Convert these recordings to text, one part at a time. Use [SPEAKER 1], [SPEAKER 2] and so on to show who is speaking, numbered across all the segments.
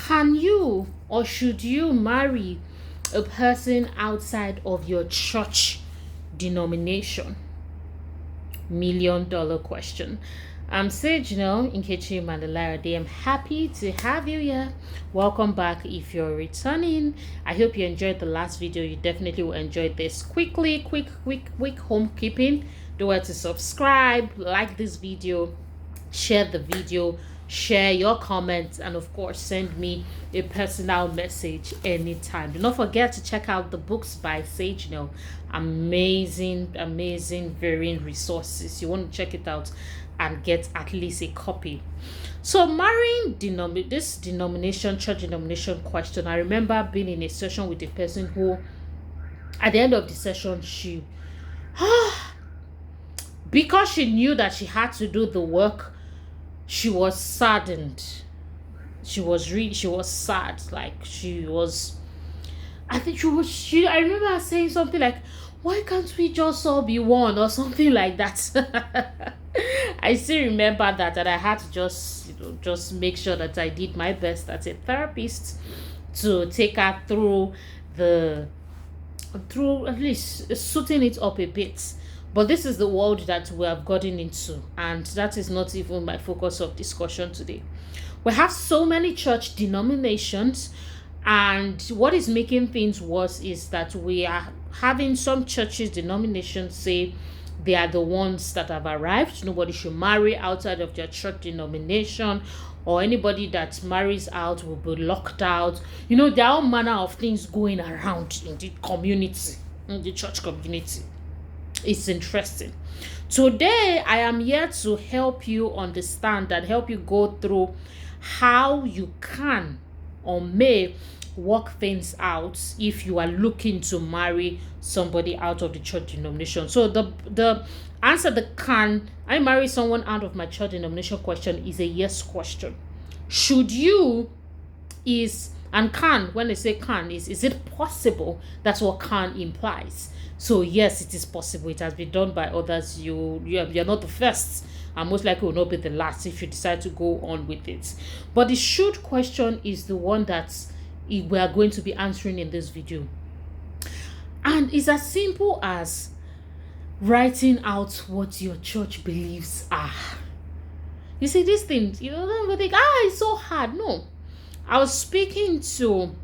[SPEAKER 1] Can you or should you marry a person outside of your church denomination? $1,000,000 question. I'm SAGENEL Nkechi Mandalarade. I'm happy to have you here. Welcome back if you're returning. I hope you enjoyed the last video. You definitely will enjoy this. Quick homekeeping. Don't forget to subscribe, like this video, share the video, share your comments, and of course send me a personal message anytime. Do not forget to check out the books by SAGENEL. Amazing varying resources. You want to check it out and get at least a copy. So marrying this denomination, church denomination question, I remember being in a session with a person who at the end of the session she because she knew that she had to do the work, she was saddened. She was sad. Like I remember her saying something like, why can't we just all be one, or something like that. I still remember that, and I had to just make sure that I did my best as a therapist to take her through at least suiting it up a bit. But this is the world that we have gotten into, and that is not even my focus of discussion today. We have so many church denominations, and what is making things worse is that we are having some churches denominations say they are the ones that have arrived. Nobody should marry outside of their church denomination, or anybody that marries out will be locked out. There are all manner of things going around in the community, in the church community. It's interesting. Today I am here to help you understand and help you go through how you can or may work things out if you are looking to marry somebody out of the church denomination. So the answer, the can I marry someone out of my church denomination question, is a yes question. Should you is, and can, when they say can, is it possible? That's what can implies. So yes, it is possible. It has been done by others. You're not the first, and most likely will not be the last if you decide to go on with it. But the should question is the one that we are going to be answering in this video. And it's as simple as writing out what your church beliefs are. You see, these things, don't think, it's so hard. No. I was speaking to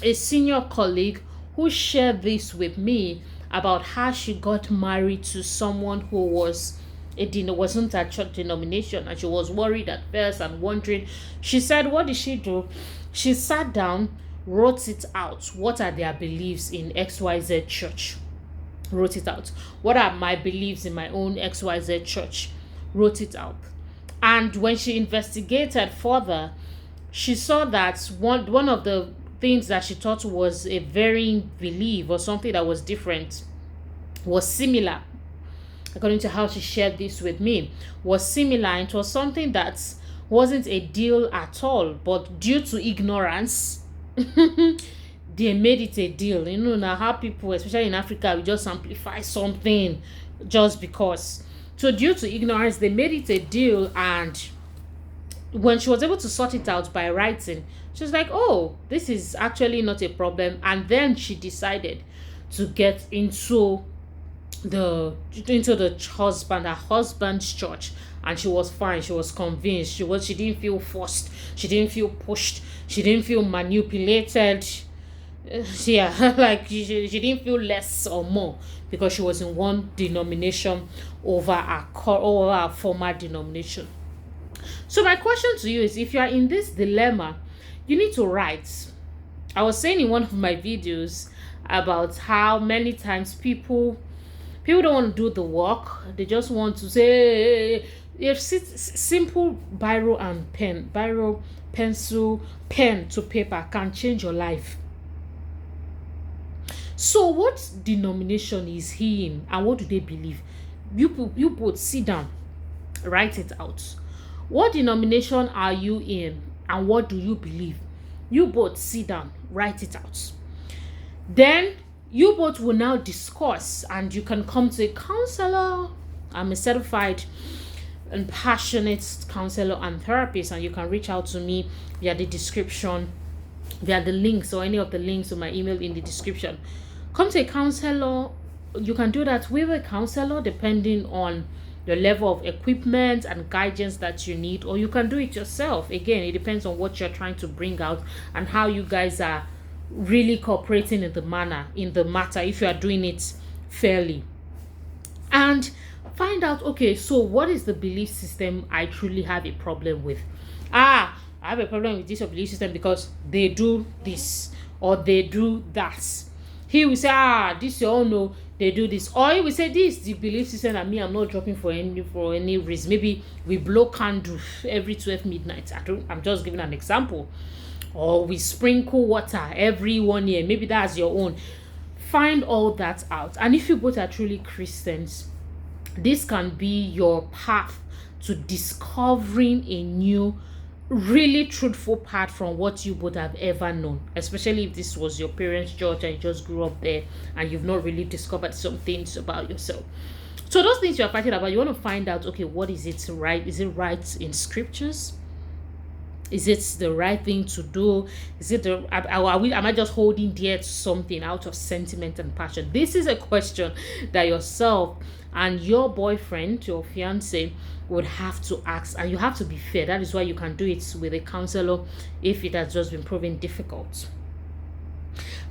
[SPEAKER 1] a senior colleague who shared this with me about how she got married to someone who wasn't a church denomination, and she was worried at first and wondering. She said, what did she do? She sat down, wrote it out. What are their beliefs in XYZ church? Wrote it out. What are my beliefs in my own XYZ church? Wrote it out. And when she investigated further, she saw that one of the things that she thought was a varying belief or something that was different was similar, according to how she shared this with me, was similar. It was something that wasn't a deal at all, but due to ignorance they made it a deal. Now how people, especially in Africa, we just amplify something just because. So due to ignorance, they made it a deal, and when she was able to sort it out by writing, she was like, oh, this is actually not a problem. And then she decided to get into her husband's church, and she was fine. She was convinced. She didn't feel forced. She didn't feel pushed. She didn't feel manipulated. Like she didn't feel less or more because she was in one denomination over our former denomination. So my question to you is, if you are in this dilemma, you need to write. I was saying in one of my videos about how many times people don't want to do the work. They just want to say, if simple biro and pen, biro, pencil, pen to paper can change your life. So what denomination is he in, and what do they believe? You both sit down, write it out. What denomination are you in, and what do you believe? You both sit down, write it out. Then you both will now discuss, and you can come to a counselor. I'm a certified and passionate counselor and therapist, and you can reach out to me via the description, via the links or any of the links to my email in the description. Come to a counselor. You can do that with a counselor depending on the level of equipment and guidance that you need, or you can do it yourself. Again, it depends on what you're trying to bring out and how you guys are really cooperating in the matter, if you are doing it fairly. And find out, okay, so what is the belief system I truly have a problem with? I have a problem with this belief system because they do this or they do that. He will say, this you all know, they do this. Or he will say, this the belief system, and me, I'm not dropping for any reason. Maybe we blow candle every 12 midnight. I'm just giving an example. Or we sprinkle water every 1 year. Maybe that's your own. Find all that out. And if you both are truly Christians, this can be your path to discovering a new, really truthful path from what you would have ever known, especially if this was your parents' church and you just grew up there and you've not really discovered some things about yourself. So those things you're fighting about, you want to find out, okay, what is it right? Is it right in scriptures? Is it the right thing to do? Is it am I just holding dear to something out of sentiment and passion? This is a question that yourself and your boyfriend, your fiance, would have to ask, and you have to be fair. That is why you can do it with a counselor if it has just been proven difficult.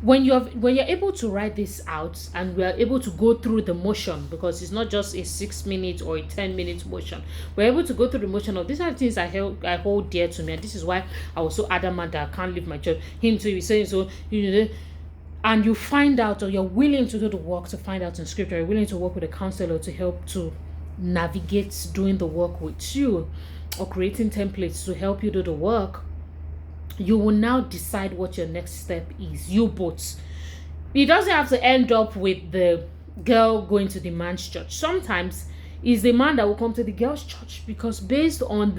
[SPEAKER 1] When you're able to write this out and we are able to go through the motion, because it's not just a 6 minute or a 10-minute motion, we're able to go through the motion of these are things I hold dear to me, and this is why I was so adamant that I can't leave my church. Him too, he's saying so, and you find out, or you're willing to do the work to find out in scripture, you're willing to work with a counselor to help to navigate doing the work with you, or creating templates to help you do the work. You will now decide what your next step is. You both. It doesn't have to end up with the girl going to the man's church. Sometimes it's the man that will come to the girl's church, because based on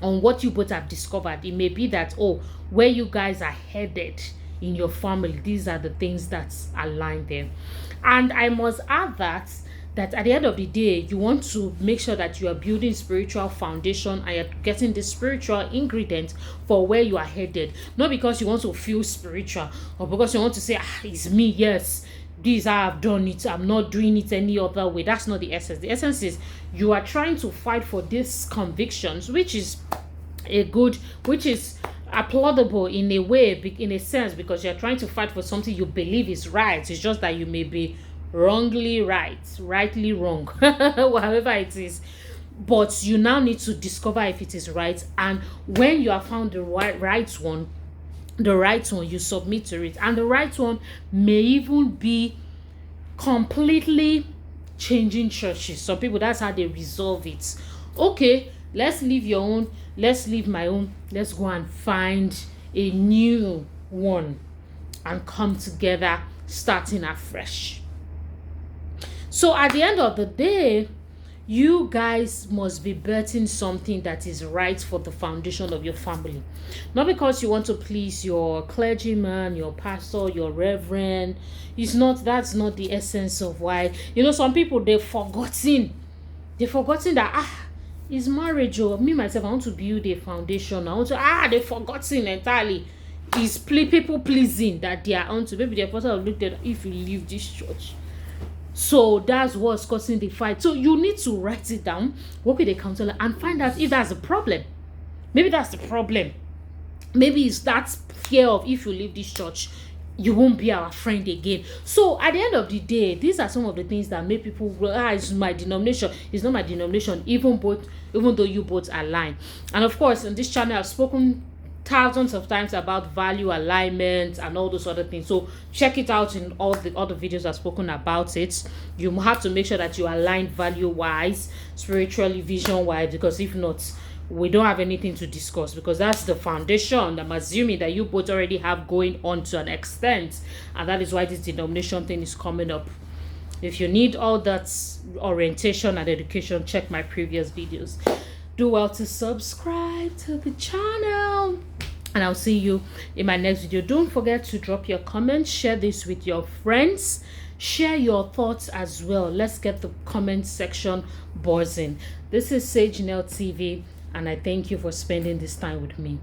[SPEAKER 1] what you both have discovered, it may be that, where you guys are headed in your family, these are the things that align there. And I must add that at the end of the day, you want to make sure that you are building spiritual foundation and you're getting the spiritual ingredient for where you are headed. Not because you want to feel spiritual or because you want to say, it's me, yes, this I have done it, I'm not doing it any other way. That's not the essence. The essence is you are trying to fight for these convictions, which is applaudable in a way, in a sense, because you're trying to fight for something you believe is right. It's just that you may be wrongly right, rightly wrong, whatever it is, but you now need to discover if it is right. And when you have found the right one, you submit to it. And the right one may even be completely changing churches. Some people, that's how they resolve it. Okay, let's leave your own, let's leave my own, let's go and find a new one and come together, starting afresh. So at the end of the day, you guys must be birthing something that is right for the foundation of your family. Not because you want to please your clergyman, your pastor, your reverend. That's not the essence of why. Some people, they've forgotten that, it's marriage, or me, myself, I want to build a foundation. They've forgotten entirely. It's people pleasing that they are onto. Maybe the apostle have looked at, if you leave this church. So that's what's causing the fight. So you need to write it down, work with a counselor, and find out if that's a problem. Maybe that's the problem. Maybe it's that fear of, if you leave this church, you won't be our friend again. So at the end of the day, these are some of the things that make people, it's my denomination. It's not my denomination, even though you both align. And of course, on this channel, I've spoken thousands of times about value alignment and all those other things. So check it out in all the other videos I've spoken about it. You have to make sure that you align value wise, spiritually, vision wise, because if not, we don't have anything to discuss, because that's the foundation I'm assuming that you both already have going on to an extent, and that is why this denomination thing is coming up. If you need all that orientation and education, check my previous videos. Do well to subscribe to the channel, and I'll see you in my next video. Don't forget to drop your comments, share this with your friends, Share your thoughts as well. Let's get the comment section buzzing. This is SAGENEL TV, and I thank you for spending this time with me.